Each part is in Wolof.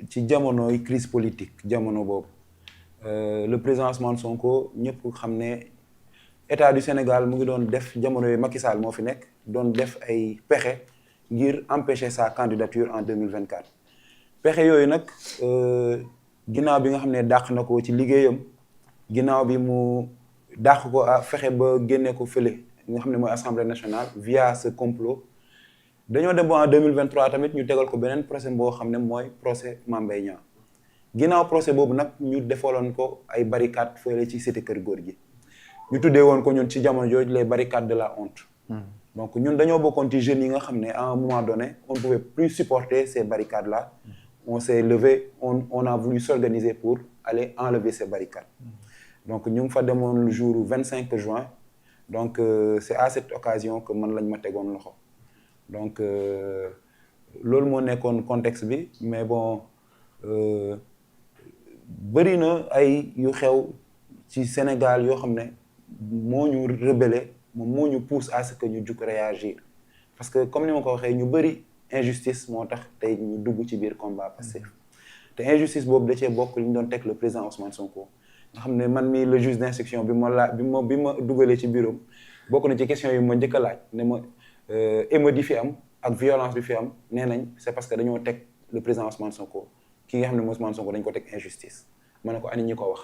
ci jamonoy crise politique jamono boobu le président Ousmane Sonko ñëpp xam ne état du Sénégal mu ngi doon def jamono yooyu Macky Sall moo fi nekk doon def ay pexe ngir empêcher sa candidature en 2024 pexe yooyu nag ginnaaw bi nga xam ne dàq na ko ci liggéeyam ginnaaw bi mu dàq ko fexe ba génne ko fële nga xam ne mooy assemblée nationale via ce complot dañoo dem ba en 2023 tamit ñu tegal ko beneen procès boo xam ne mooy procès Mame Mbaye Niang ginnaaw procès boobu nag ñu defaloon ko ay barricades fële ci cité Kër Gorgui ñu tuddee woon ko ñun ci jamono jooju les barricades de la honte. Donc ñun dañoo bokkoon ci jeunes yi nga xam ne à un moment donné on ne pouvait plus supporter ces barricades là. On s'est levé on a voulu s'organiser pour aller enlever ces barricades. Donc ñu ngi fa demoon le jour 25 juin donc c'est à cette occasion que man lañ ma tegoon loxo. Donc loolu moo nekkoon contexte bi mais bon bëri na ay yu xew ci Sénégal yoo xam ne moo ñu rebellé moom moo ñu pousse à ce que ñu jug réagir parce que comme ni ma ko waxee ñu bëri injustice moo tax tey ñu dugg ci biir combat Pastef te injustice boobu da cee bokk li ñu doon teg le président Ousmane Sonko nga xam ne man mii le juge d'instruction bi ma dugalee ci bureau bokk na ci question yi ma njëkk a laaj ne ma émeute yi fi am ak violence bi fi am nee nañ c'est parce que dañoo teg le président Ousmane Sonko ki nga xam ne Ousmane Sonko dañ ko teg injustice ma ne ko ani ñi ko wax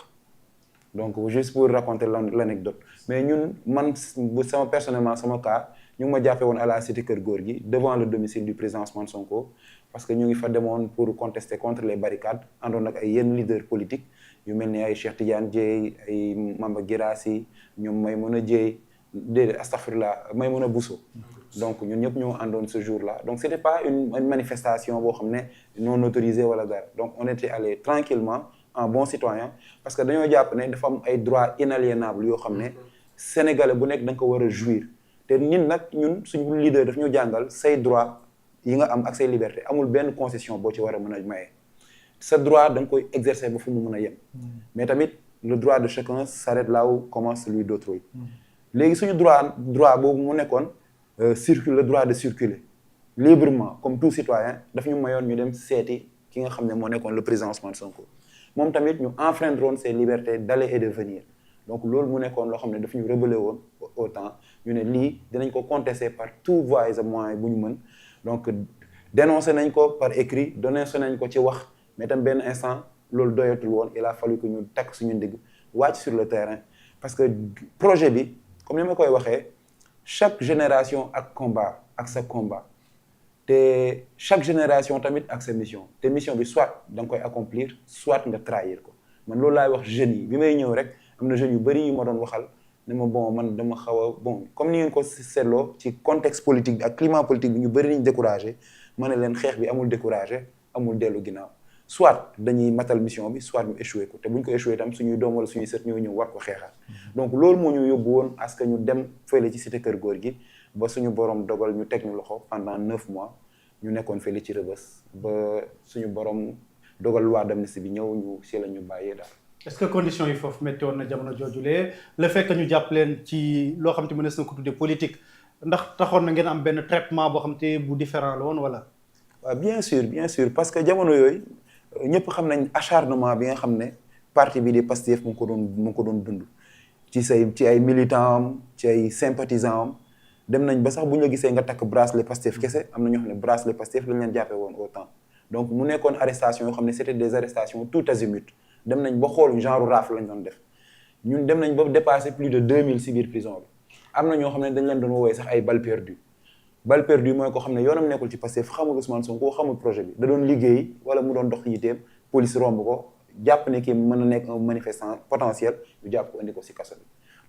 donc juste pour raconter l'anecdote mais ñun man bu sama personnellement sama cas ñu ngi ma jàppee woon à la cité Kër Gorgui devant le domicile du président Ousmane Sonko parce que ñu ngi fa demoon pour contester contre les barricades àndoon ak ay yenn leaders politiques yu mel ni ay Cheikh Tidiane Dièye ay Mamba Guirassy ñoom Maïmouna Dièye déedéet astafurlah Maïmouna Bousso donc ñun ñëpp ñoo àndoon ce jour-là donc c'était pas une manifestation boo xam ne non autorisée wala dara donc on était allé tranquillement en bon citoyen parce que dañoo jàpp ne dafa am ay droits inaliénables yoo xam ne sénégalais bu nekk da nga ko war a jouir te nit nag ñun suñu leader daf ñu jàngal say droit yi nga am ak say liberté amul benn concession boo ci war a mën a maye sa droit da nga koy exercer ba fu mu mën a yem mais tamit le droit de chacun s'arrête là où commence celui d'autrui léegi suñu droit boobu mu nekkoon le droit de circuler librement comme tout citoyen daf ñu mayoon ñu dem seeti ki nga xam ne moo nekkoon le président Ousmane Sonko moom tamit ñu enfreindre woon ses libertés d'aller et de venir donc loolu mu nekkoon loo xam ne daf ñu rebellé woon autant ñu ne lii dinañ ko contester par tout voies et moyens bu ñu mën donc dénoncé nañ ko par écrit dénoncé nañ ko ci wax mais tam benn instant loolu doyatul woon il a fallu que ñu takk suñu ndigg wàcc sur le terrain parce que projet bi comme ni ma koy waxee chaque génération ak combat ak sa combat te chaque génération tamit ak sa mission te mission bi soit da nga koy accomplir soit nga trahir ko man loolu laay wax jeunes yi bi may ñëw rek am na jeunes yu bëri yu ma doon waxal ne ma bon man dama xaw a bon comme ni ngeen ko seetloo ci contexte politique bi ak climat politique bi ñu bëri nañ découragé ma ne leen xeex bi amul découragé amul dellu ginnaaw soit dañuy matal mission bi soit ñu échoué ko te bu ñu ko échoué tam suñuy doom wala suñuy sët ñoo ñëw war ko xeexaat donc loolu moo ñu yóbbu woon à ce que ñu dem fële ci cité Kër Gorgui ba suñu borom dogal ñu teg ñu loxo pendant 9 mois ñu nekkoon fële ci Rebeuss ba suñu borom dogal loi d'amnistie bi ñëw ñu si la ñu bàyyee daal. est-ce que conditions yi foofu métti woon na jamono joojulee le fait que ñu jàpp leen ci loo xam te mënees na ko tuddee politique ndax taxoon na ngeen am benn traitement boo xam te bu différent la woon wala. waaw bien sûr parce que jamono yooyu ñëpp xam nañ acharnement bi nga xam ne parti bi di Pastef mu ngi ko doon dund ci ay militants am ci ay sympathisants am dem nañ ba sax bu ñu la gisee nga takk bracelet Pastef kese am na ñoo xam ne bracelet Pastef lañ leen jàppee woon autant donc mu nekkoon arrestation yoo xam ne c'était des arrestations tout azimut dem nañ ba xool genre rafle lañ doon def ñun dem nañ ba dépasser plus de 2000 ci biir prison bi am na ñoo xam ne dañ leen doon woowee sax ay balles perdues mooy ko xam ne yoonam nekkul ci Pastef xamul Ousmane Sonko xamul projet bi da doon liggéey wala mu doon dox yiteem police romb ko jàpp ne kii mën na nekk un manifestant potentiel ñu jàpp ko indi ko ci kaso bi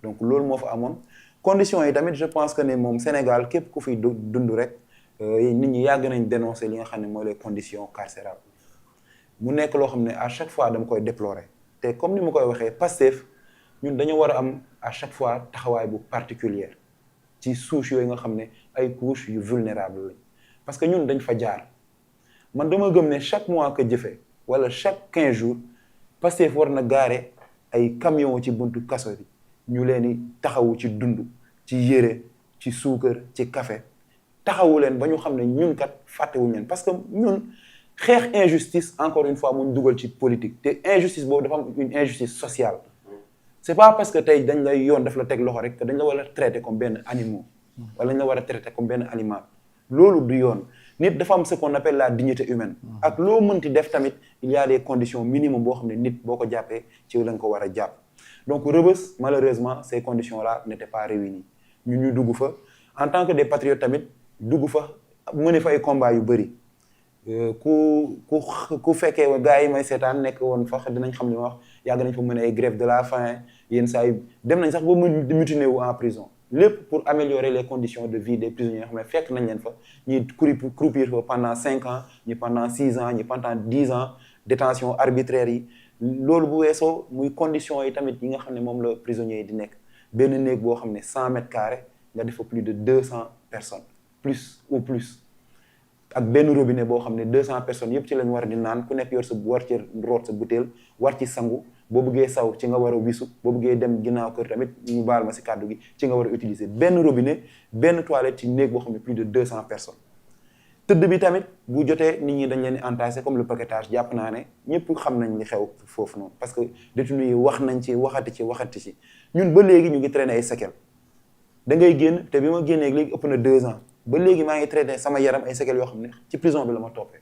donc loolu moo fa amoon conditions yi tamit je pense que ne moom Sénégal képp ku fi dund rek nit ñi yàgg nañ dénoncer li nga xam ne mooy les conditions carcérales mu nekk loo xam ne à chaque fois dama koy déplorer te comme ni ma koy waxee Pastef ñun dañu war a am à chaque fois taxawaay bu particulière ci souche yooyu nga xam ne ay couches yu vulnérables lañ parce que ñun dañ fa jaar man dama gëm ne chaque mois que jëfe wala chaque 15 jours Pastef war na gaare ay camions ci buntu kaso bi ñu leen di taxawu ci dund ci yére ci suukar ci café taxawu leen ba ñu xam ne ñun kat fàttewuñu leen parce que ñun xeex injustice encore une fois mu ñu dugal ci politique te injustice boobu dafa am une injustice sociale c'est pas parce que tey dañ lay yoon daf la teg loxo rek que dañ la war a traiter comme benn animal wala dañ la war a traiter comme benn animal loolu du yoon nit dafa am ce qu'on appelle la dignité humaine ak loo mënti def tamit il y a des conditions minimum boo xam ne nit boo ko jàppee ci la nga ko war a jàpp donc Rebeuss malheureusement ces conditions là n'étaient pas réunies ñun ñu dugg fa en tant que des patriotes tamit dugg fa mëne fa ay combats yu bëri ku fekkee gars yi may seetaan nekk woon fa dinañ xam li ma wax yàgg nañ fa mën ay grève de la faim yenn saa yi dem nañ sax ba mutiner wu en prison lépp pour améliorer les conditions de vie des prisonniers yoo xam ne fekk nañ leen fa ñi croupir fa pendant 5 ans ñi pendant 6 ans ñi pendant 10 ans détention arbitraire yi loolu bu weesoo muy conditions yi tamit yi nga xam ne moom la prisonniers yi di nekk benn néeg boo xam ne 100 mètres carrés nga def fa plus de 200 personnes plus ou plus ak benn robinet boo xam ne 200 personnes yëpp ci lañ war di naan ku nekk yor sa war ci root sa butéel war ci sangu boo bëggee saw ci nga war a wisu boo bëggee dem ginnaaw kër tamit ñu baal ma si kàddu gi ci nga war a utiliser benn robinet benn toilette ci néeg boo xam ne plus de 200 personnes tëdd bi tamit bu jotee nit ñi dañ leen di entassé comme le paquetage jàpp naa ne ñëpp xam nañ li xew foofu noonu parce que détenus yi wax nañ ci waxati ci ñun ba léegi ñu ngi traîner ay séquelles da ngay génn te bi ma génnee léegi ëpp na 2 ans ba léegi maa ngi traité sama yaram ay séquelles yoo xam ne ci prison bi la ma toppee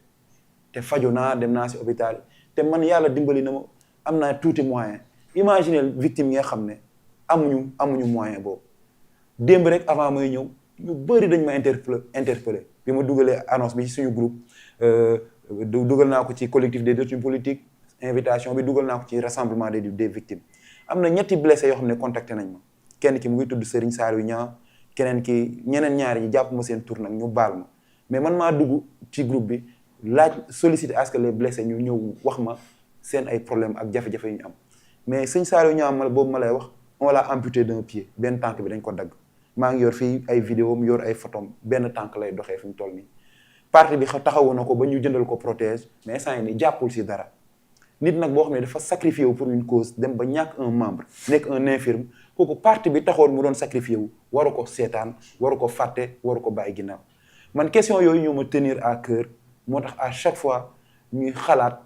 te faju naa dem naa si hôpital yi te man yàlla dimbali na ma am naa tuuti moyen imaginez victime yi nga xam ne amuñu moyen boobu démb rek avant may ñëw ñu bëri dañ ma interpellé bi ma dugalee annonce bi ci suñu groupe dugal naa ko ci collectif des détenus politiques invitation bi dugal naa ko ci rassemblement des victimes am na ñetti blessés yoo xam ne contacté nañ ma kenn ki mu ngi tudd Serigne Saliou Niang keneen ki ñeneen ñaari ñi jàpp ma seen tur nag ñu baal ma mais man maa dugg ci groupe bi laaj solliciter à ce que les blessés ñu ñëw wax ma seen ay problème ak jafe-jafe yu ñu am mais Serigne Saliou Niang boobu ma lay wax on l'a amputé d'un pied benn tànk bi dañ ko dagg maa ngi yor fii ay vidéo am yor ay photom benn tànk lay doxee fi mu toll nii parti bi taxawu na ko ba ñu jëndal ko protège mais instant yii nii jàppul si dara nit nag boo xam ne dafa sacrifié wu pour une cause dem ba ñàkk un membre nekk un infirme kooku parti bi taxoon mu doon sacrifié wu waru ko seetaan waru ko fàtte waru ko bàyyi ginnaaw man question yooyu ñoo ma tenir à cœur moo tax à chaque fois ñuy xalaat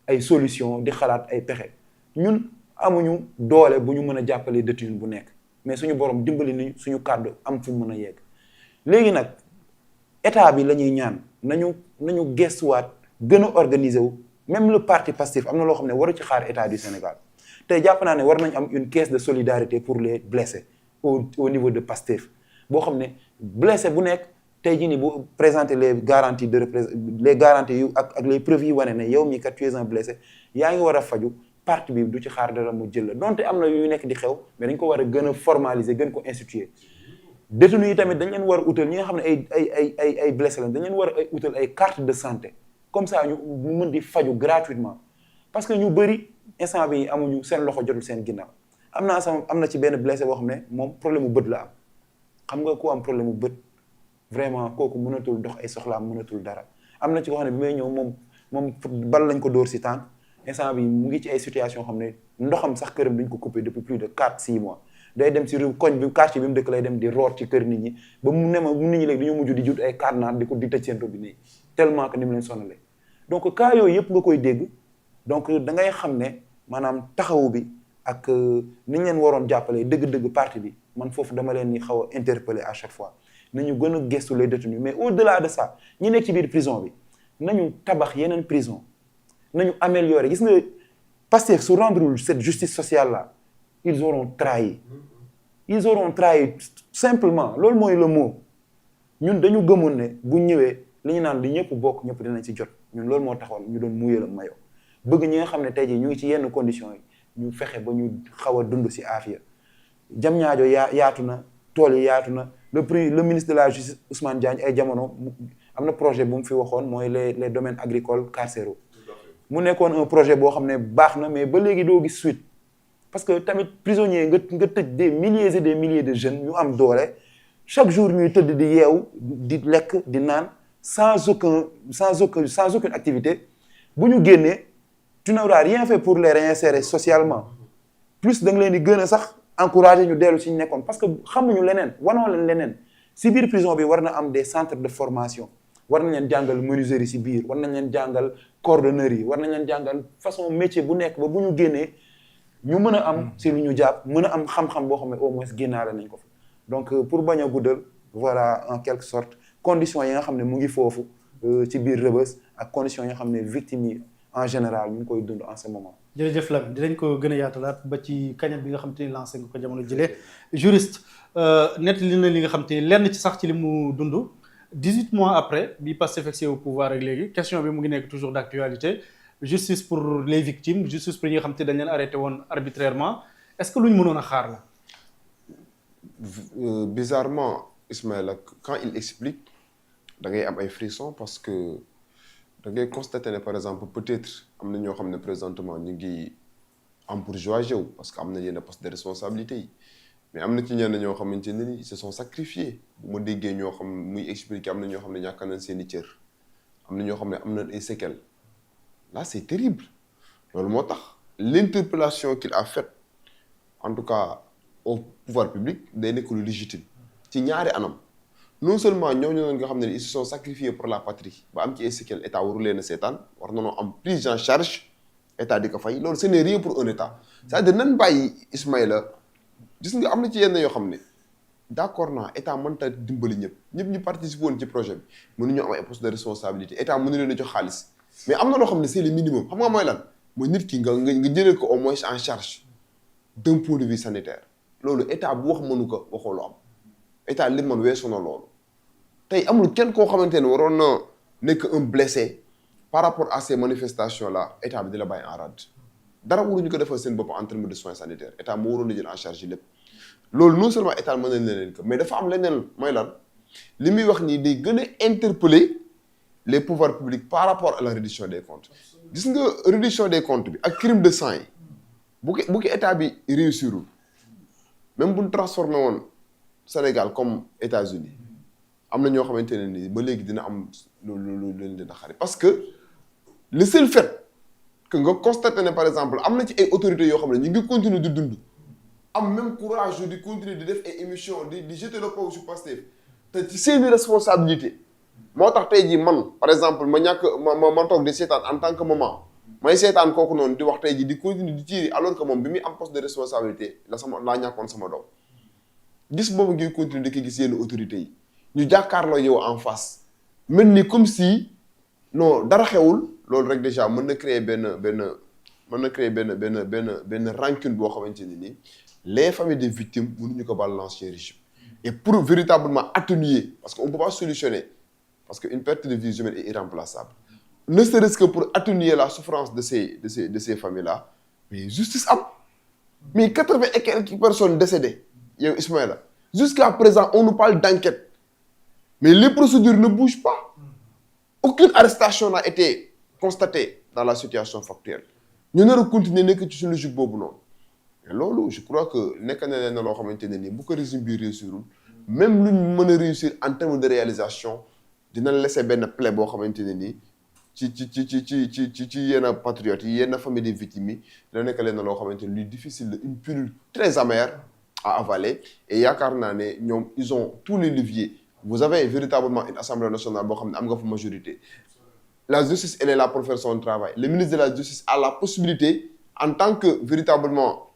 ay solution di xalaat ay pexe ñun amuñu doole bu ñu mën a jàppale détenu bu nekk mais suñu borom dimbali ni suñu kàddu am fu mu mën a yegg léegi nag état bi la ñuy ñaan nañu gestuwaat gën a organiser wu même le parti Pastef am na loo xam ne waru ci xaar état du Sénégal tey jàpp naa ne war nañ am une caisse de solidarité pour les blessés au niveau de Pastef boo xam ne blessé bu nekk tey jii nii bu présenter les garanties les garanties yu ak les preuves yi wane ne yow mii kat tu es un blessé yaa ngi war a faju parti bi du ci xaar dara mu jël la donte am na yu nekk di xew mais dañ ko war a gën a formaliser gën ko instituer détenus yi tamit dañ leen war a utal ñi nga xam ne ay blessé lañ dañ leen war a utal ay carte de santé comme ça ñu mën di faju gratuitement parce que ñu bëri instant bi amuñu seen loxo jotul seen ginnaaw am na ci benn blessé boo xam ne moom problème mu bët la am xam nga ku am problème mu bët vraiment kooku mënatul dox ay soxlaam mënatul dara am na ci koo xam ne bi may ñëw moom bal lañ ko dóor si tànk instant bi mu ngi ci ay situation xam ne ndoxam sax këram duñ ko coupé depuis plus de 4-6 mois day dem si koñ bi quartier bi mu dëkk lay dem di root ci kër nit ñi ba mu ne ma nit ñi léegi dañoo mujj di jut ay cadenas di tëj seen robinet yi tellement que ni mu leen sonalee donc cas yooyu yëpp nga koy dégg donc da ngay xam ne maanaam taxawu bi ak ni ñu leen waroon jàppalee dëgg-dëgg parti bi man foofu dama leen ni xaw a interpeller à chaque fois nañu gën a gëstu les détenus mais au-delà de ça ñi nekk ci biir prison bi nañu tabax yeneen prison nañu améliorer gis nga Pastef su rendre cette justice sociale là ils auront trahi simplement loolu mooy le mot ñun dañu gëmoon ne bu ñëwee li ñu naan li ñëpp bokk ñëpp dinañ ci jot ñun loolu moo taxoon ñu doon muyee la mayo bëgg ñi nga xam ne tey jii ñu ngi ci yenn conditions yi ñu fexe ba ñu xaw a dund si aafiya jam ñaajo yaatu na tool yi yaatu na le ministre de la justice Ousmane Diagne ay jamono am na projet bu mu fi waxoon mooy les domaines agricoles carcéraux mu nekkoon un projet boo xam ne baax na mais ba léegi doo gis suite parce que tamit prisonnier nga tëj des milliers et des milliers de jeunes ñu am doole chaque jour ñuy tëdd di yeewu di lekk di naan sans aucune activité bu ñu génnee tu n'auras rien fait pour les réinsérer socialement plus da nga leen di gën a sax encourager ñu dellu si ñu nekkoon parce que xamuñu leneen wanoo leen leneen si biir prison bi war na am des centres de formation war nañ leen jàngal menuiserie si biir war nañ leen jàngal cordonnerie war nañ leen jàngal façon métier bu nekk ba bu ñu génnee ñu mën a am si lu ñu jàpp mën a am xam-xam boo xam ne au moins génnaale nañ ko fa donc pour bañ a guddal voilà en quelque sorte conditions yi nga xam ne mu ngi foofu ci biir Rebeuss ak conditions yi nga xam ne victimes yi en général ñu ngi koy dund en ce moment. jërëjëf Lamine dinañ ko gën a yaatalaat ba ci kañat bi nga xam te ni lancé nga ko jamono jëlee juriste nettali na li nga xam te ni lenn ci sax ci li mu dund 18 mois après bi Pastef fekk au pouvoir ak léegi question bi mu ngi nekk toujours d'actualité justice pour les victimes justice pour ñi nga xam te dañ leen arrêté woon arbitrairement est-ce que lu ñu mënoon a xaar la. Bizarrement Ismaïla quand il explique da ngay am ay frissons parce que da ngay constater ne par exemple peut-être am na ñoo xam ne présentement ñu ngi embourgeoisé wu parce que am na yenn poste de responsabilité yi mais am na ci ñenn ñoo xamante ne ni ils se sont sacrifiés bu ma déggee ñoo xam muy expliquer am na ñoo xam ne ñàkk nañ seen i cër am na ñoo xam ne am na ay séquelles là c'est terrible loolu moo tax l'interpellation qu'il a faite en tout cas au pouvoir public day nekk lu légitime ci ñaari anam non seulement ñooñu nga xam ne ils se sont sacrifiés pour la patrie ba am ci ay séquelles état waru leen a seetaan war nañoo am prise en charge état di ko fay loolu ce n'est rien pour un état c'est-à-dire nan bàyyi Ismaïla gis nga am na ci yenn yoo xam ne d'accord naa état mënta dimbali ñëpp ñu participer woon ci projet bi mënuñu am ay poste de responsabilité état mënu leen a jox xaalis mais am na loo xam ne c'est le minimum xam nga mooy lan mooy nit ki nga jëlee ko au moins en charge d'un point de vue sanitaire loolu état bu wax mënu ko waxoo lu am état li man weesu na loolu tey amul kenn koo xamante ne waroon na nekk un blessé par rapport à ces manifestations là état bi di la bàyyi en rade dara waruñu ko defal seen bopp en termes de soins sanitaires état moo waroon a jël en charge lépp loolu non seulement état mën nañ leen ko mais dafa am leneen mooy lan li muy wax nii day gën a interpeller les pouvoirs publics par rapport à la reddition des comptes gis nga reddition des comptes bi ak crime de sang yi bu ko état bi réussirul même bu ñu transformé woon Sénégal comme États-Unis am na ñoo xamante ne nii ba léegi dina am lu leen dina xari parce que le seul fait que nga constaté ne par exemple am na ci ay autorités yoo xam ne ñu ngi continuer di dund am même courage di continuer di def ay émissions di jeter le pauvre sur Pastef te ci seeni responsabilité moo tax tey jii man par exemple ma toog di seetaan en tant que maman may seetaan kooku noonu di wax tey jii di continuer di tirer alors que moom bi muy am poste de responsabilité laa ñàkkoon sama doom gis boobu ngay continuer di ko gis yenn autorités yi ñu jàkkaarloo yow en face mel ni comme si non dara xewul loolu rek déjà mën na créer benn rancune boo xamante ne nii les familles des victimes mënuñu ko baal l'ancien régime et pour véritablement atténuer parce que on peut pas solutionner parce que une perte de vie humaine est irremplaçable ne serait-ce que pour atténuer la souffrance de ces familles là mais justice am mais 80 et quelques personnes décédées yow Ismaïla jusqu'à présent on nous parle d'enquête mais les procédures ne bougent pas aucune arrestation n'a été constatée dans la situation factuelle ñu nar a continuer nekk ci suñu logique boobu noonu mais loolu je crois que nekk na leen loo xamante ne nii bu ko régime bi réussirul même lu ñu mën a réussir en termes de réalisation dina laisser benn plaie boo xamante ne nii ci yenn patriotes yi yenn famille des victimes yi dina nekk leen loo xamante ne luy difficile une pilule très amère à avaler et yaakaar naa ne ñoom ils ont tous les leviers vous avez véritablement une assemblée nationale boo xam ne am nga fa majorité la justice elle est là pour faire son travail le ministre de la justice a la possibilité en tant que véritablement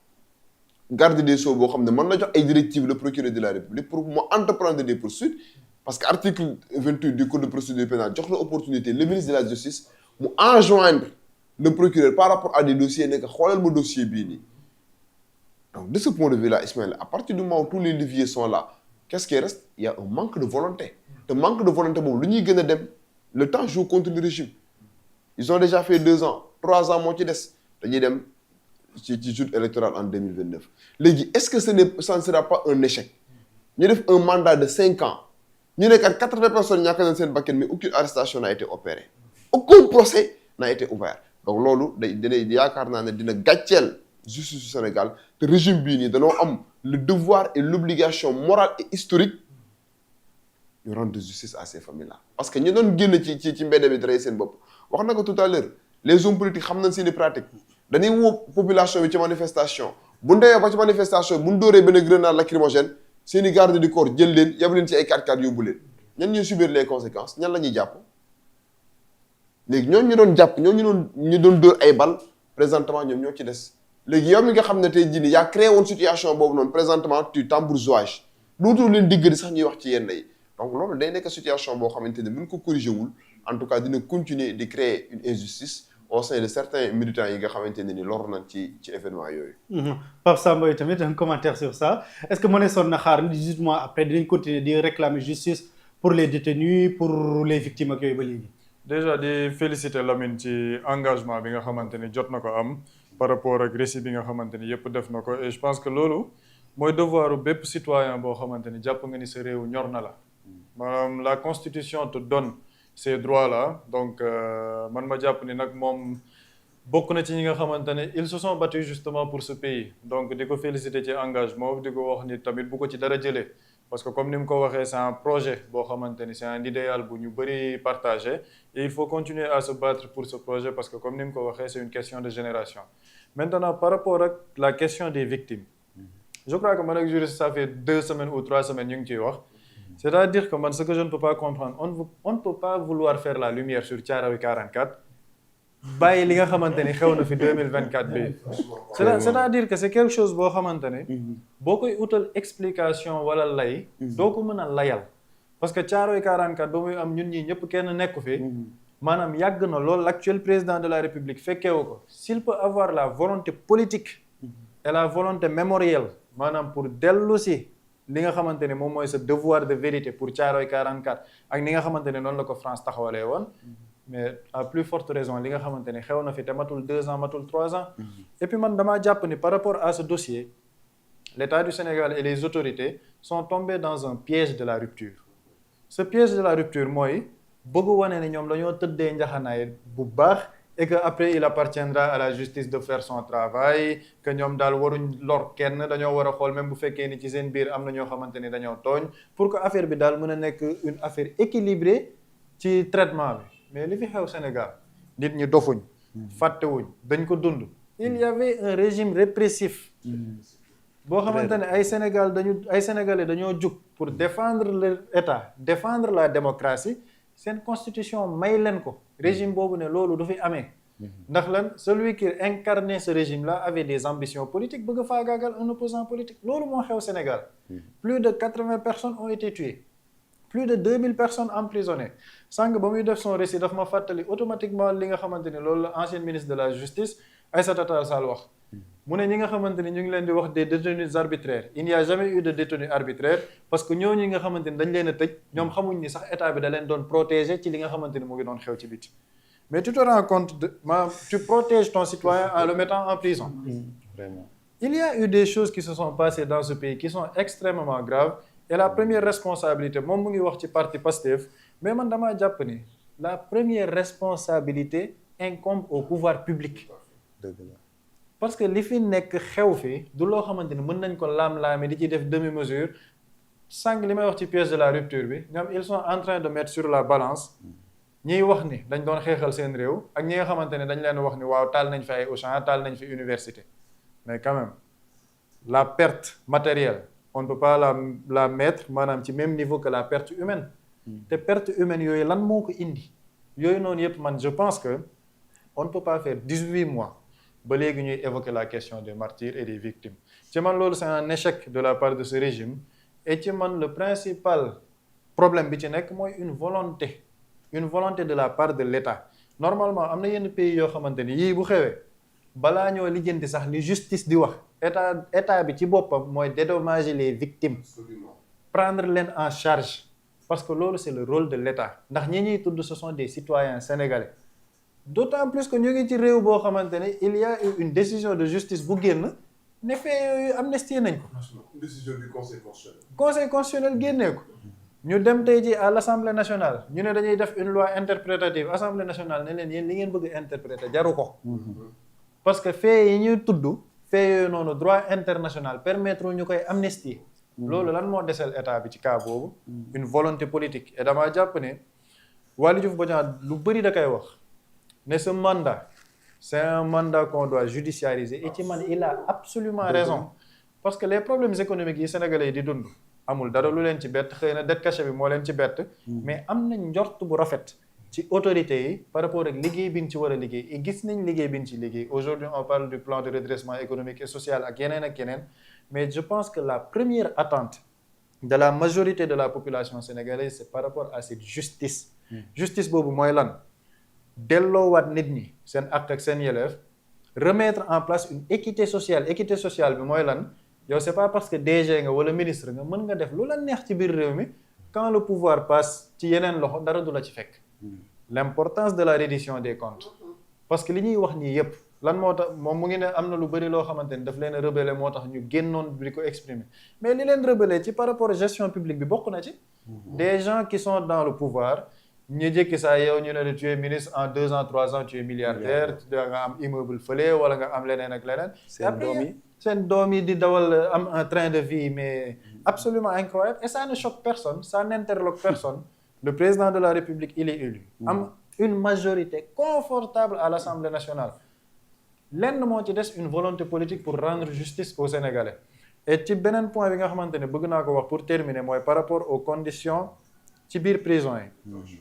garde des sceaux boo xam ne mën na jox ay directives le procureur de la République pour mu entreprendre des poursuites parce que article 28 du code de procédure pénale jox na opportunité le ministre de la justice mu enjoindre le procureur par rapport à des dossiers nekk xoolal ma dossier bii nii donc de ce point de vue là Ismaël à partir du moment où tous les leviers sont là qu'est-ce qui reste il y a un manque de volonté te manque de volonté boobu lu ñuy gën a dem le temps joue contre le régime ils ont déjà fait 2 ans 3 ans moo ci des dañuy dem ci joute électorale en 2029 léegi est-ce que ça ne sera pas un échec ñu def un mandat de 5 ans ñu nekkat 80 personnes ñàkk nañ seen bakkan mais aucune arrestation n'a été opérée aucun procès n'a été ouvert donc loolu dina yaakaar naa ne dina gàcceel justice du Sénégal te régime bii nii dañoo am le devoir et l'obligation morale et historique ñu rendre justice à ces familles-là parce que ñu doon génn ci mbedd bi dara seen bopp wax na ko tout à l'heure les hommes politiques xam nañ seeni pratique dañuy woo population bi ci manifestation bu ndewee ba ci manifestation bu ñu dóoree benn grenade lacrymogène seeni garde du corps jël leen yab leen ci ay 4x4 yóbbu leen ñan ñuy subir les conséquences ñan la ñuy jàpp léegi ñooñu ñu doon jàpp ñu doon dóor ay bal présentement ñoom ñoo ci des léegi yow mi nga xam ne tey jii nii yaa créé woon situation boobu noonu présentement tu t'embourgeoises dootul leen digg di sax ñuy wax ci yenn yi donc loolu day nekk situation boo xamante ne buñ ko corrigé wul en tout cas dina continuer di créer une injustice au sein de certains militants yi nga xamante ne ni lor nañ ci événement yooyu. Pape Samba yi tamit un commentaire sur ça est-ce que mëneesoon na xaar ni 18 mois après dinañ continuer di réclamer justice pour les détenus pour les victimes ak yooyu ba léegi. déjà di féliciter Lamine ci engagement bi nga xamante ni jot na ko am par rapport ak récit bi nga xamante ni yëpp def na ko et je pense que loolu mooy devoiru bépp citoyen boo xamante ni jàpp nga ni sa réew ñor na la maanaam la constitution te donne ces droits là donc man ma jàpp ni nag moom bokk na ci ñi nga xamante ne ils se sont battus justement pour ce pays donc di ko féliciter ci engagement di ko wax ni tamit bu ko ci dara jëlee parce que comme ni mu ko waxee c'est un projet boo xamante ni c'est un idéal bu ñu bëri partagé et il faut continuer à se battre pour ce projet parce que comme ni mu ko waxee c'est une question de génération maintenant par rapport ak la question des victimes je crois que man ak juriste ça fait 2 semaines ou 3 semaines ñu ngi ciy wax c'est-à-dire que man ce que je ne peux pas comprendre on ne peut pas vouloir faire la lumière sur Thiaroye 44 bàyyi li nga xamante ni xew na fi 2024 bi c'est-à-dire que c'est quelque chose boo xamante ne boo koy utal explication wala lay doo ko mën a layal parce que Thiaroye 44 ba muy am ñun ñii ñëpp kenn nekku fi maanaam yàgg na lool l'actuel président de la République fekkeewu ko s'il peut avoir la volonté politique et la volonté mémorielle maanaam pour dellu si li nga xamante ne moom mooy sa devoir de vérité pour Thiaroye 44 ak ni nga xamante ne noonu la ko France taxawalee woon mais à plus forte raison li nga xamante ne xew na fi te matul 2 ans matul 3 ans et puis man damaa jàpp ni par rapport à ce dossier l'État du Sénégal et les autorités sont tombés dans un piège de la rupture ce piège de la rupture mooy bëgg wane ne ñoom dañoo tëddee njaxanaay bu baax et que après il appartiendra à la justice de faire son travail que ñoom daal waruñ lor kenn dañoo war a xool même bu fekkee ni ci seen biir am na ñoo xamante ni dañoo tooñ pour que affaire bi daal mën a nekk une affaire équilibrée ci traitement bi mais li fi xew Sénégal nit ñi dofuñ fàttewuñ dañ ko dund il y avait un régime répressif boo xamante ne ay Sénégalais dañoo jug pour défendre leur État défendre la démocratie seen constitution may leen ko régime boobu ne loolu du fi amee ndax lan celui qui incarnait ce régime là avait des ambitions politiques bëgg a faagaagal un opposant politique loolu moo xew Sénégal plus de 80 personnes ont été tuées plus de 2000 personnes emprisonnées sànq ba muy def son récit daf ma fàttali automatiquement li nga xamante ni loolu la ancien ministre de la justice Aïssata Tall Sall wax mu ne ñi nga xamante ni ñu ngi leen di wax des détenus arbitraires il n'y a jamais eu de détenus arbitraires parce que ñooñu nga xamante ni dañ leen a tëj ñoom xamuñ ni sax état bi da leen doon protéger ci li nga xamante ni mu ngi doon xew ci biti mais tu te rends compte tu protèges ton citoyen en le mettant en prison Vraiment. Il y a eu des choses qui se sont passées dans ce pays qui sont extrêmement graves et la première responsabilité moom mu ngi wax ci parti Pastef mais man damaa jàpp ni la première responsabilité incombe au pouvoir public dëgg la. parce que li fi nekk xew fi du loo xamante ni mën nañ ko laam-laame di ci def demi-mesure sànq li may wax ci piège de la rupture bi ñoom ils sont en train de mettre sur la balance ñiy wax ni dañ doon xeexal seen réew ak ñi nga xamante ne dañ leen wax ni waaw taal nañ fi ay Auchan taal nañ fi université mais quand même la perte matérielle on ne peut pas la mettre maanaam ci même niveau que la perte humaine te perte humaine yooyu lan moo ko indi yooyu noonu yëpp man je pense que on ne peut pas faire 18 mois ba léegi ñuy évoquer la question des martyrs et des victimes ci man loolu c'est un échec de la part de ce régime et ci man le principal problème bi ci nekk mooy une volonté de la part de l'État normalement am na yenn pays yoo xamante ni yii bu xewee balaa ñoo lijjanti sax li justice di wax état bi ci boppam mooy dédommager les victimes prendre leen en charge parce que loolu c'est le rôle de l'État ndax ñi ñuy tudd ce sont des citoyens sénégalais d'autant plus que ñu ngi ci réew boo xamante ne il y a eu une décision de justice bu génn ne fait yooyu amnistie nañ ko. Une décision du conseil constitutionnel. conseil constitutionnel génnee ko ñu dem tey ji à l'Assemblée nationale ñu ne dañuy def une loi interprétative Assemblée nationale ne leen yéen li ngeen bëgg interpréter jaru ko. parce que fait yi ñuy tudd fait yooyu noonu droit international permettre ñu koy amnistie. loolu lan moo desel état bi ci cas boobu. une volonté politique et damaa jàpp ne Waly Diouf Bodiang lu bëri da koy wax. ne ce mandat c'est un mandat qu'on doit judiciariser et ci man il a absolument raison parce que les problèmes économiques yi sénégalais yi di dund amul dara lu leen ci bett xëy na dette cachée bi moo leen ci bett mais am nañ njort bu rafet ci autorités yi par rapport ak liggéey bi ñu ci war a liggéey et gis nañ liggéey bi ñu ci liggéey aujourd'hui on parle du plan de redressement économique et social ak yeneen mais je pense que la première attente de la majorité de la population sénégalaise c'est par rapport à cette justice justice boobu mooy lan delloowaat nit ñi seen àq ak seen yelleef remettre en place une équité sociale bi mooy lan yow c'est pas parce que DG nga wala ministre nga mën nga def lu la neex ci biir réew mi quand le pouvoir passe ci yeneen loxo dara du la ci fekk l'importance de la reddition des comptes parce que li ñuy wax nii yépp lan moo tax moom mu ngi ne am na lu bëri loo xamante ni daf leen a rebelle moo tax ñu génnoon di ko exprimer mais li leen rebelle ci par rapport gestion publique bi bokk na ci des gens qui sont dans le pouvoir ñu jékki saa yow ñu ne tu es ministre en 2 ans 3 ans tu es milliardaire da nga am immeuble fële wala nga am leneen ak leneen seen doom yi di dawal am un train de vie mais absolument incroyable et ça ne choque personne ça n'interloque personne le président de la République il est élu am une majorité confortable à l'Assemblée nationale lenn moo ci des une volonté politique pour rendre justice aux Sénégalais et ci beneen point bi nga xamante ne bëgg naa ko wax pour terminer mooy par rapport aux conditions ci biir prison yi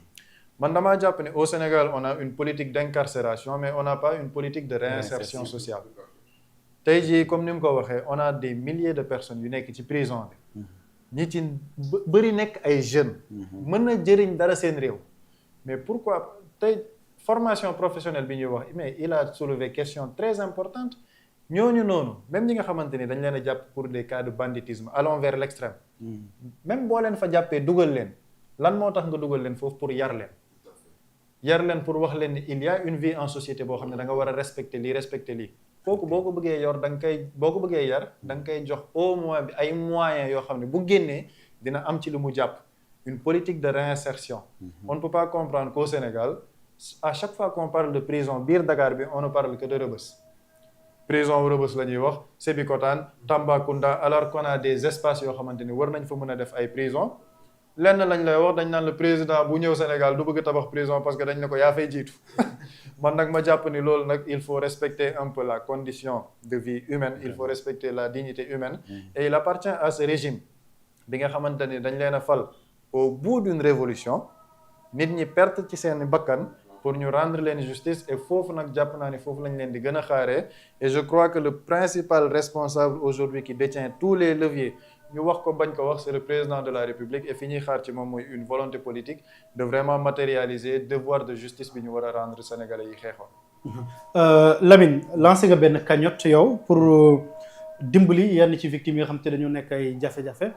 man damaa jàpp ne au Sénégal on a une politique d'incarcération mais on n'a pas une politique de réinsertion sociale tey jii comme ni mu ko waxee on a des milliers de personnes yu nekk ci prison bi ñi ci bëri nekk ay jeunes mën na jëriñ dara seen réew mais pourquoi tey formation professionnelle bi ñuy wax mais il a soulevé question très importante ñooñu noonu même ñi nga xamante ni dañ leen a jàpp pour des cas de banditisme allons vers l'extrême même boo leen fa jàppee dugal leen lan moo tax nga dugal leen foofu pour yar leen pour wax leen ni il y a une vie en société boo xam ne da nga war a respecter lii kooku boo ko bëggee yor da nga koy boo ko bëggee yar da nga koy jox au moins bi ay moyens yoo xam ne bu génnee dina am ci lu mu jàpp une politique de réinsertion on ne peut pas comprendre qu'au Sénégal à chaque fois qu'on parle de prison biir Dakar bi on ne parle que de Rebeuss prison Rebeuss la ñuy wax Sébikotane Tambacounda alors qu'on a des espaces yoo xamante ni war nañ fa mën a def ay prison lenn lañ lay wax dañ naan le président bu ñëw Sénégal du bëgg tabax prison parce que dañ ne ko yaa fay jiitu man nag ma jàpp ni loolu nag il faut respecter un peu la condition de vie humaine il faut respecter la dignité humaine et il appartient à ce régime bi nga xamante ni dañ leen a fal au bout d'une révolution nit ñi perte ci seen bakkan pour ñu rendre leen justice et foofu nag jàpp naa ni foofu lañ leen di gën a xaaree et je crois que le principal responsable aujourd'hui qui détient tous les leviers ñu wax ko bañ ko wax c'est le président de la République et fi ñuy xaar ci moom mooy une volonté politique de vraiment matérialiser devoir de justice bi ñu war a rendre Sénégalais yi xeexoon. Lamine lancé nga benn cagnotte yow pour dimbali yenn ci victimes yi nga xam te dañu nekk ay jafe-jafe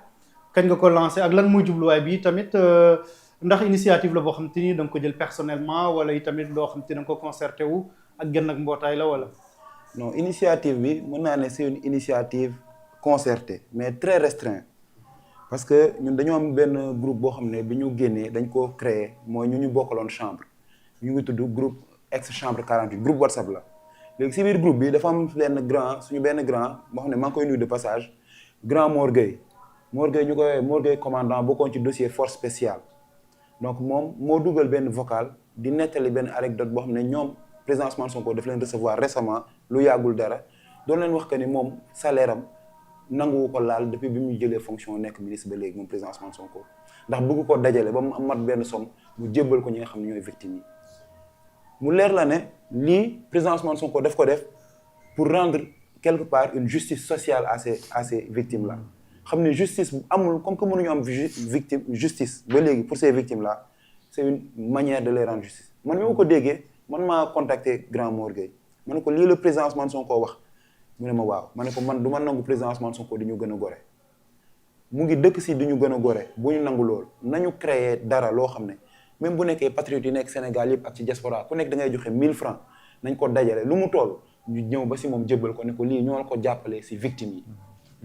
kañ nga ko lancé ak lan muy jubluwaay bi tamit ndax initiative la boo xam te ni da nga ko jël personnellement wala i tamit loo xam te da nga ko concerté wu ak genn ak mbootaay la wala. non initiative bi mën naa ne c'est une initiative concerté mais très restreint parce que ñun dañoo am benn groupe boo xam ne bi ñu génnee dañ ko créer mooy ñu bokkaloon chambre ñu ngi tudd groupe ex chambre 48 groupe WhatsApp la léegi si biir groupe bi dafa am suñu benn grand boo xam ne maa ngi koy nuyu de passage grand Mor Gueye ñu koy Mor Gueye commandant bokkoon ci dossier force spéciale donc moom moo dugal benn vocal di nettali benn anecdote boo xam ne ñoom président Ousmane Sonko daf leen recevoir récemment lu yàggul dara doon leen wax que ni moom salaire am nanguwu ko laal depuis bi mu jëlee fonction nekk ministre ba léegi moom président Ousmane Sonko ndax bëgg ko dajale ba mu mat benn somme mu jébbal ko ñi nga xam ne ñooy victimes yi mu leer la ne lii président Ousmane Sonko daf ko def pour rendre quelque part une justice sociale à ces victimes là xam ne justice amul comme que mënuñu am justice ba léegi pour ces victimes là c'est une manière de les rendre justice man mi ma ko déggee man maa contacté grand Mor Gueye ma ne ko lii la président Ousmane Sonko wax mu ne ma waaw ma ne ko man du ma nangu président Ousmane Sonko di ñu gën a gore mu ngi dëkk si di ñu gën a gore bu ñu nangu loolu nañu créer dara loo xam ne même bu nekkee patriotes yi nekk Sénégal yëpp ak ci diaspora ku nekk da ngay joxe 1000 francs nañ ko dajale lu mu toll ñu ñëw ba si moom jébbal ko ne ko lii ñoo ko jàppale si victimes yi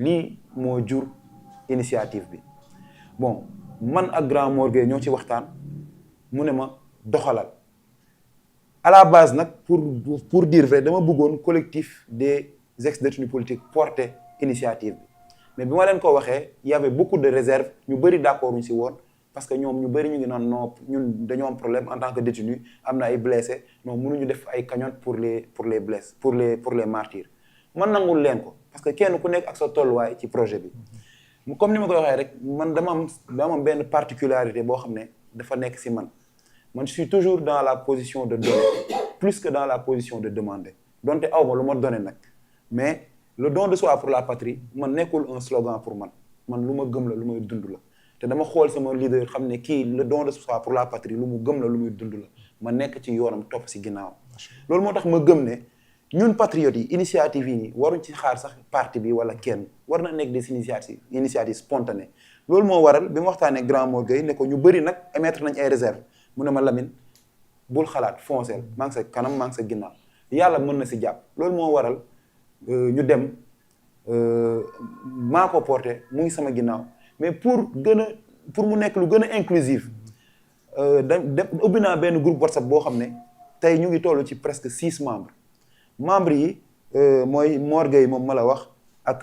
lii moo jur initiative bi bon man ak grand Mor Gueye ñoo ci waxtaan mu ne ma doxalal à la base nag pour dire vrai dama bëggoon collectif des ex-détenus politiques porter initiative bi mais bi ma leen ko waxee y avait beaucoup de réserves ñu bëri d'accord ñu si woon parce que ñoom ñu bëri ñu ngi naan non ñun dañoo am problème en tant que détenu am na ay blessés non mënuñu def ay cagnotte pour les blessés pour les martyrs man nangul leen ko parce que kenn ku nekk ak sa tolluwaay ci projet bi comme ni ma koy waxee rek man dama am benn particularité boo xam ne dafa nekk si man je suis toujours dans la position de donner plus que dans la position de demander donte aw ma lu ma donner nag mais le don de soi pour la patrie man nekkul un slogan pour man lu ma gëm la lu may dund la te dama xool sama leader xam ne kii le don de soi pour la patrie lu mu gëm la lu muy dund la ma nekk ci yoonam topp si ginnaaw loolu moo tax ma gëm ne ñun patriotes yi initiative yi nii waruñ ci xaar sax parti bi wala kenn war na nekk des initiatives spontanées loolu moo waral bi ma waxtaanee grand Mor Gueye ne ko ñu bëri nag émettre nañ ay réserve mu ne ma Lamine bul xalaat foncel maa ngi sa kanam maa ngi sa ginnaaw yàlla mën na si jàpp loolu moo waral ñu dem maa ko porté mu ngi sama ginnaaw mais pour mu nekk lu gën a inclusive ubbi naa benn groupe WhatsApp boo xam ne tey ñu ngi toll ci presque 6 membres yi mooy Mor Gueye moom ma la wax ak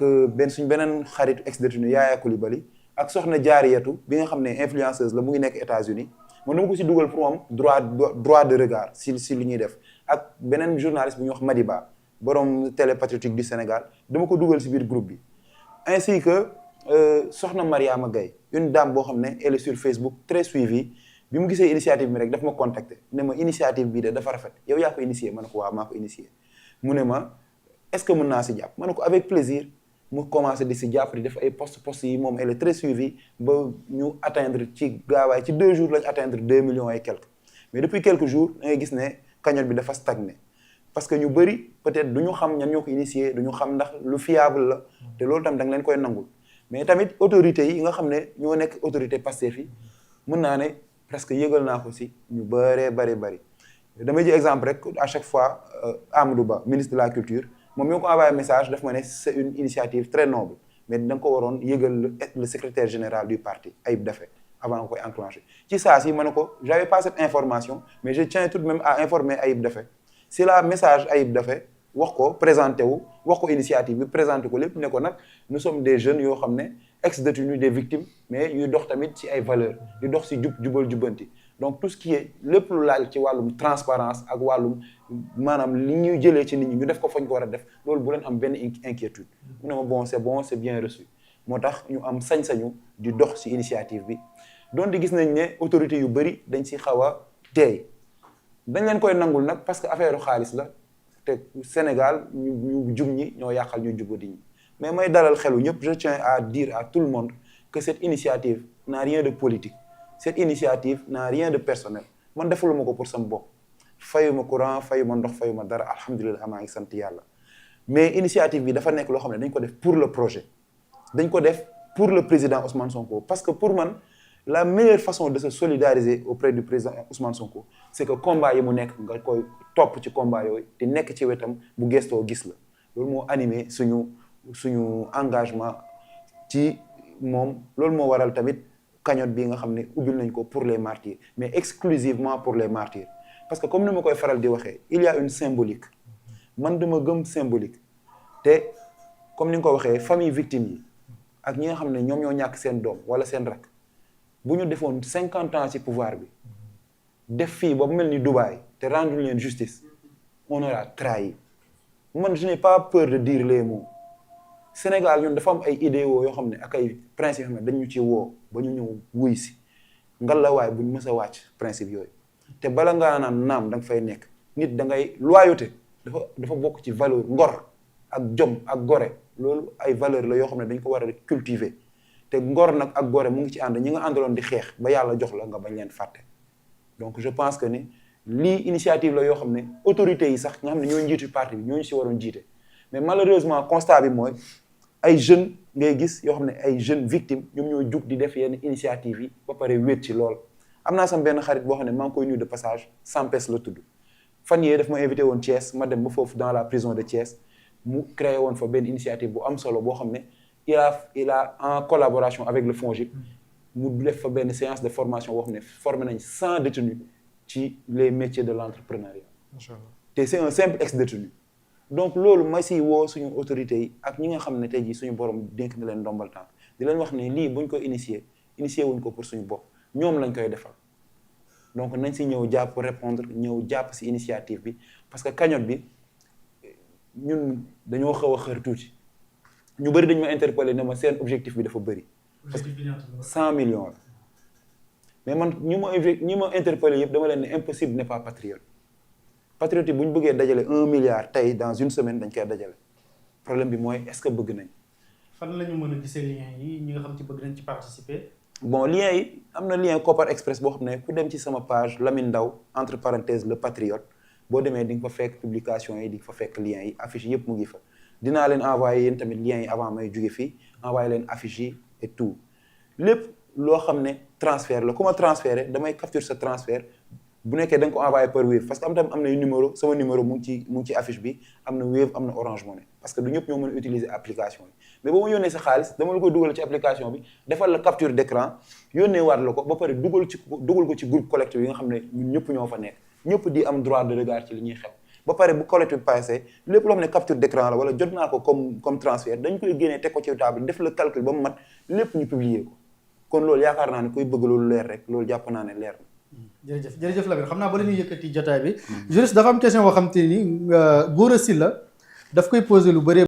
suñ beneen xaritu ex-détenu Yaaya Coulibaly ak soxna Jaariyatu bi nga xam ne influenceuse la mu ngi nekk États-Unis man dama ko si dugal pour am droit de regard si li ñuy def ak beneen journaliste bu ñuy wax Madiba borom télé patriotique du Sénégal dama ko dugal si biir groupe bi ainsi que soxna Mariama Gaye une dame boo xam ne elle est sur Facebook très suivie bi mu gisee initiative bi rek daf ma contacter ne ma initiative bii de dafa rafet yow yaa ko initié ma ne ko waaw maa ko initié mu ne ma est-ce que mën naa si jàpp ma ne ko avec plaisir mu commencé di si jàpp di def ay post yi moom elle est très suivie ba ñu atteindre ci gaawaay ci 2 jours lañu atteindre 2 millions et quelques mais depuis quelques jours da ngay gis ne cagnotte bi dafa stagné parce que ñu bëri peut-être du ñu xam ñan ñoo ko initié du ñu xam ndax lu fiable la te loolu tam da nga leen koy nangul mais tamit autorités yi nga xam ne ñoo nekk autorité Pastef yi mën naa ne presque yëgal naa ko si ñu bëri damay jël exemple rek à chaque fois Amadou Ba ministre de la culture moom ñoo ko envoyé message daf ma ne c'est une initiative très noble mais da nga ko waroon yëgal le secrétaire général du parti Ayib Daffé avant nga koy enclencher ci saa si ma ne ko j'avais pas cette information mais je tiens tout de même à informer Ayib Daffé si la message Ayib Daffé wax ko présenté wu wax ko initiative bi présenté ko lépp ne ko nag nous sommes des jeunes yoo xam ne ex-détenus des victimes mais yuy dox tamit ci ay valeurs di dox si jubal jubbanti donc tout ce qui est lépp lu laal ci wàllum transparence ak wàllum maanaam li ñuy jëlee ci nit ñi ñu def ko fañ ko war a def loolu bu leen am benn inquiétude mu ne ma bon c'est bien reçu moo tax ñu am sañ-sañu di dox ci initiative bi doon di gis nañ ne autorités yu bëri dañ ci xaw a teey dañ leen koy nangul nag parce que affaire xaalis la te Sénégal ñu jub ñi ñoo yàqal ñu jubadi ñi mais may dalal xelu ñëpp je tiens à dire à tout le monde que cette initiative n'a rien de politique cette initiative n'a rien de personnel man defaluma ko pour sama bopp fayuma courant fayuma ndox fayuma dara alhamdulilah maa ngi sant yàlla mais initiative bi dafa nekk loo xam ne dañ ko def pour le projet dañ ko def pour le président Ousmane Sonko parce que pour man la meilleure façon de se solidariser auprès du président Ousmane Sonko c'est que combat yi mu nekk nga koy topp ci combat yooyu te nekk ci wetam bu gestoo gis la loolu moo animé suñu engagement ci moom loolu moo waral tamit cagnotte bi nga xam ne ubbil nañ ko pour les martyrs mais exclusivement pour les martyrs parce que comme ni ma koy faral di waxee il y a une symbolique man dama gëm symbolique te comme ni nga ko waxee famille victime yi ak ñi nga xam ne ñoom ñoo ñàkk seen doom wala seen rak bu ñu defoon 50 ans ci pouvoir bi def fii ba mel ni Dubaï te rendre leen justice on aura trahi man je n'ai pas peur de dire les mots Sénégal ñun dafa am ay idéaux yoo xam ne ak ay principes yoo xam ne dañu ci woo ba ñu ñëw wuy si ngallaawaay buñ mës a wàcc principe yooyu te bala ngaa naan naam da nga fay nekk nit da ngay loyauté dafa bokk ci valeur ngor ak jom ak gore loolu ay valeur la yoo xam ne dañ ko war a cultiver te ngor nag ak gore mu ngi ci ànd ñi nga àndaloon di xeex ba yàlla jox la nga bañ leen fàtte donc je pense que ni lii initiative la yoo xam ne autorités yi sax nga xam ne ñoo njiitu parti bi ñooñu si waroon jiite mais malheureusement constat bi mooy ay jeunes ngay gis yoo xam ne ay jeunes victimes ñoom ñoo jug di def yenn initiative yi ba pare wéet ci lool am naa sama benn xarit boo xam ne maa ngi koy nuyu de passage Sampes la tudd fan yee daf ma invité woon Thiès ma dem ba foofu dans la prison de Thiès mu créé woon fa benn initiative bu am solo boo xam ne il a en collaboration avec le FONGIP mu def fa benn séance de formation boo xam ne formé nañ 100 détenus ci les métiers de l'entrepreneuriat. Macha Allah. te c'est un simple ex-détenu donc loolu ma si woo suñu autorités yi ak ñi nga xam ne tey jii suñu borom dénk na leen ndombal tànk di leen wax ne lii buñ ko initier wuñ ko pour suñu bopp ñoom lañ koy defal donc nañ si ñëw jàpp répondre ñëw jàpp si initiative bi parce que cagnotte bi ñun dañoo xaw a xër tuuti ñu bëri dañu ma interpellé ne ma seen objectif bi dafa bëri. parce que 100 millions la mais man ñi ma interpellé yëpp dama leen ne impossible n'est pas patriote. patriote yi bu ñu bëggee dajale 1 milliard tey dans une semaine dañ koy dajale problème bi mooy est-ce que bëgg nañ. fan la ñu mën a gisee lien yi ñi nga xam ci bëgg nañ ci participer. bon lien yi am na lien Kopar Express boo xam ne ku dem ci sama page Lamine Ndaw entre parenthèses le patriote boo demee di nga fa fekk publication yi di nga fa fekk lien yi affiche yëpp mu ngi fa. dinaa leen envoyé yéen tamit lien yi avant may jóge fii envoyé leen affiche yi et tout lépp loo xam ne transfert la ku ma transféré damay capture sa transfert bu nekkee da nga ko envoyé par Wave parce que am na numéro sama numéro mu ngi ci affiche bi am na Wave am na Orange Money parce que du ñëpp ñoo mën a utiliser application yi mais boo ma yónnee sa xaalis dama la koy dugal ci application bi defal la capture d'écran yónnee waat la ko ba pare dugal ko ci groupe collectif yi nga xam ne ñun ñëpp ñoo fa nekk ñëpp di am droit de regard ci li ñuy xew ba pare bu collectif bi passé lépp loo xam ne capture d'écran la wala jot naa ko comme transfert dañ koy génnee teg ko ci table def le calcul ba mu mat lépp ñu publier ko kon loolu yaakaar naa ne kuy bëgg loolu leer rek loolu jàpp naa ne leer na. jërëjëf Lamine xam naa ba la ñuy yëkkati jotaay bi juriste dafa am question boo xam te ni Gora Sylla daf koy poser lu bëree